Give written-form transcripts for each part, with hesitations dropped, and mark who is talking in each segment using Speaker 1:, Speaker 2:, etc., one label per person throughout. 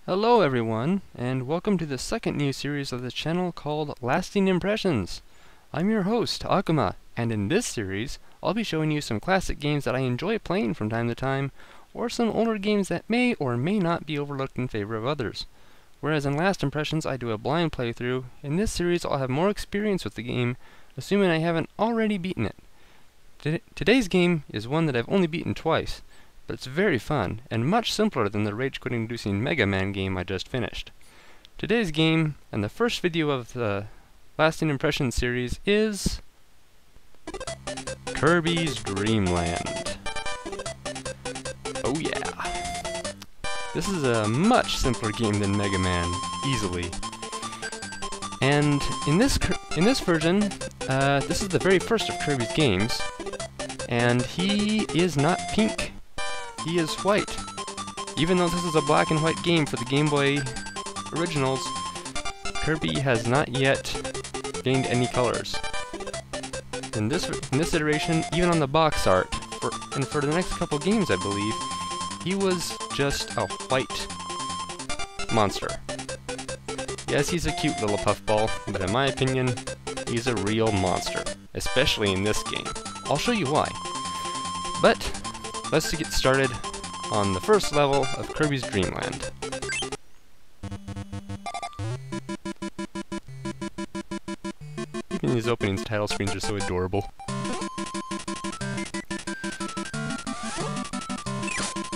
Speaker 1: Hello everyone, and welcome to the second new series of this channel called Lasting Impressions. I'm your host, Akuma, and in this series, I'll be showing you some classic games that I enjoy playing from time to time, or some older games that may or may not be overlooked in favor of others. Whereas in Last Impressions I do a blind playthrough, in this series I'll have more experience with the game, assuming I haven't already beaten it. Today's game is one that I've only beaten twice, but it's very fun, and much simpler than the rage-quitting inducing Mega Man game I just finished. Today's game, and the first video of the Lasting Impressions series, is Kirby's Dreamland. Oh yeah! This is a much simpler game than Mega Man, easily. And in this version, this is the very first of Kirby's games, and he is not pink. He is white. Even though this is a black and white game for the Game Boy originals, Kirby has not yet gained any colors. In this iteration, even on the box art, for the next couple games I believe, he was just a white monster. Yes, he's a cute little puffball, but in my opinion, he's a real monster, especially in this game. I'll show you why. But let's get started on the first level of Kirby's Dreamland. Even these opening title screens are so adorable.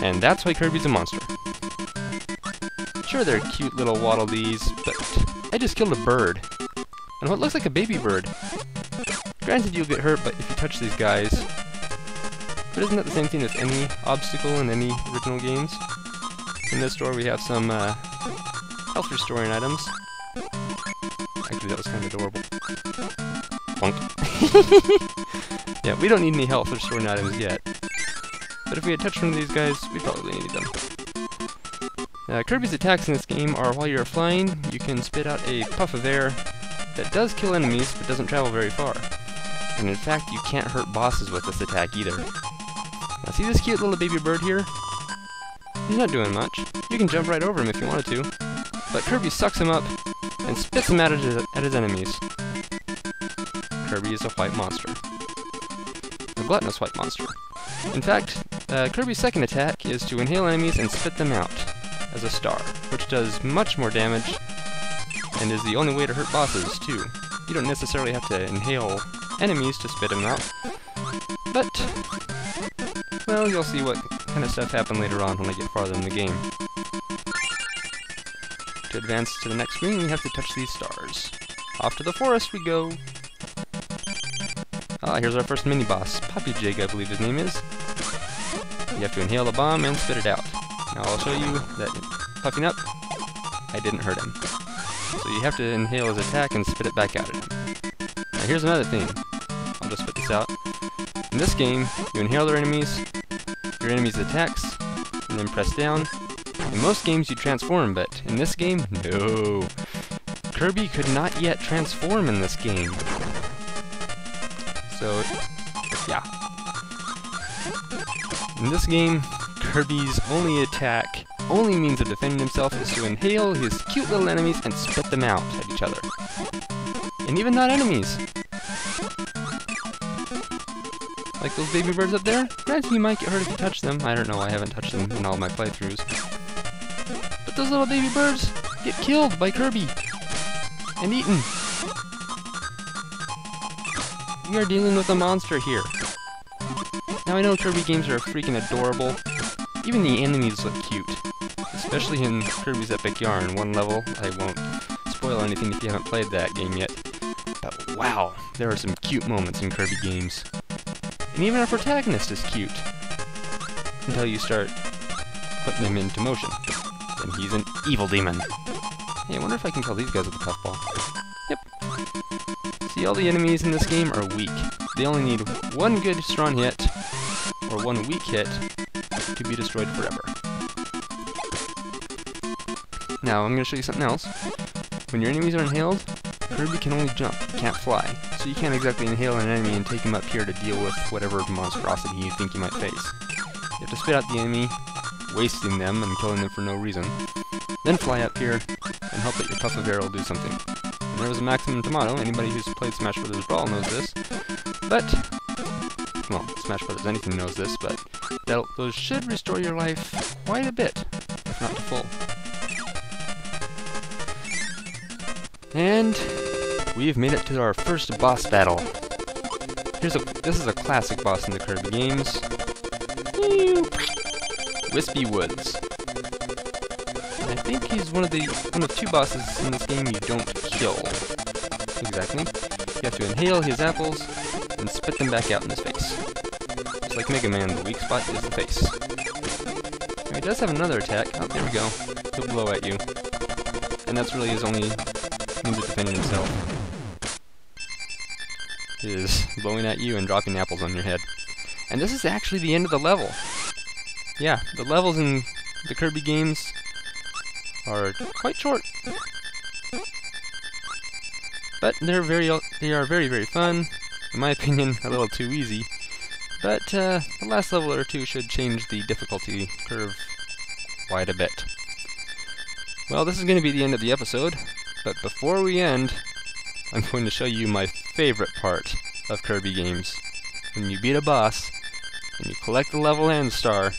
Speaker 1: And that's why Kirby's a monster. Sure, they're cute little waddle-dees, but I just killed a bird. And what looks like a baby bird. Granted, you'll get hurt but if you touch these guys. But isn't that the same thing with any obstacle in any original games? In this store we have some health restoring items. Actually, that was kind of adorable. Bonk. Yeah, we don't need any health restoring items yet. But if we had touched one of these guys, we probably needed them. Kirby's attacks in this game are while you're flying, you can spit out a puff of air that does kill enemies, but doesn't travel very far. And in fact, you can't hurt bosses with this attack either. Now see this cute little baby bird here? He's not doing much. You can jump right over him if you wanted to. But Kirby sucks him up and spits him out at his enemies. Kirby is a white monster. A gluttonous white monster. In fact, Kirby's second attack is to inhale enemies and spit them out as a star, which does much more damage and is the only way to hurt bosses too. You don't necessarily have to inhale enemies to spit them out, but well, you'll see what kind of stuff happen later on when I get farther in the game. To advance to the next screen, we have to touch these stars. Off to the forest we go! Ah, here's our first mini-boss, Poppy Jig I believe his name is. You have to inhale the bomb and spit it out. Now I'll show you that puffing up, I didn't hurt him. So you have to inhale his attack and spit it back out at him. Now here's another thing. I'll just spit this out. In this game, you inhale your enemies' attacks, and then press down. In most games you transform, but in this game, no. Kirby could not yet transform in this game. So, yeah. In this game, Kirby's only means of defending himself is to inhale his cute little enemies and spit them out at each other. And even not enemies. Like those baby birds up there? Granted, you might get hurt if you touch them. I don't know, I haven't touched them in all my playthroughs. But those little baby birds get killed by Kirby. And eaten. We are dealing with a monster here. Now I know Kirby games are freaking adorable. Even the enemies look cute. Especially in Kirby's Epic Yarn. One level, I won't spoil anything if you haven't played that game yet. But wow, there are some cute moments in Kirby games. And even our protagonist is cute. Until you start putting him into motion. Then he's an evil demon. Hey, I wonder if I can kill these guys with a puffball. Yep. See, all the enemies in this game are weak. They only need one good strong hit, or one weak hit, to be destroyed forever. Now, I'm going to show you something else. When your enemies are inhaled, Kirby can only jump, can't fly. So you can't exactly inhale an enemy and take him up here to deal with whatever monstrosity you think you might face. You have to spit out the enemy, wasting them and killing them for no reason. Then fly up here and hope that your puff of air will do something. And there was a maximum tomato. Anybody who's played Smash Bros. Brawl knows this. But, well, Smash Bros. Anything knows this, but those should restore your life quite a bit, if not to full. And we've made it to our first boss battle. This is a classic boss in the Kirby games. Whispy Woods. And I think he's one of two bosses in this game you don't kill. Exactly. You have to inhale his apples and spit them back out in his face. Just like Mega Man, the weak spot is the face. Now, he does have another attack. Oh, there we go. He'll blow at you. And that's really his only means of defending himself. Is blowing at you and dropping apples on your head. And this is actually the end of the level. Yeah, the levels in the Kirby games are quite short. But they are very, very fun. In my opinion, a little too easy. But the last level or two should change the difficulty curve quite a bit. Well, this is going to be the end of the episode. But before we end, I'm going to show you my favorite part of Kirby games. When you beat a boss, and you collect the level and star.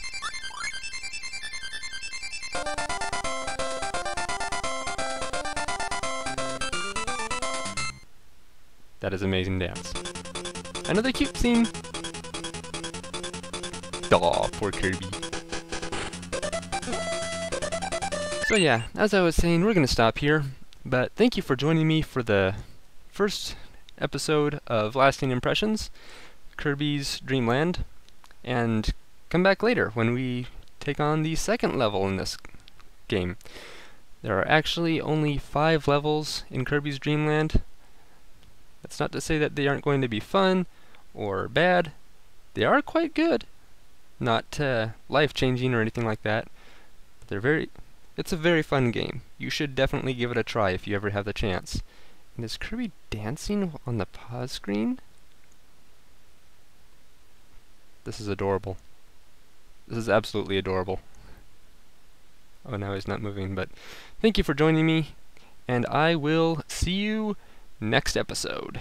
Speaker 1: That is amazing dance. Another cute scene. Aw, poor Kirby. So yeah, as I was saying, we're going to stop here. But thank you for joining me for the first episode of Lasting Impressions, Kirby's Dreamland, and come back later when we take on the second level in this game. There are actually only 5 levels in Kirby's Dreamland. That's not to say that they aren't going to be fun or bad. They are quite good. Not life-changing or anything like that. It's a very fun game. You should definitely give it a try if you ever have the chance. And is Kirby dancing on the pause screen? This is adorable. This is absolutely adorable. Oh, now he's not moving, but thank you for joining me, and I will see you next episode.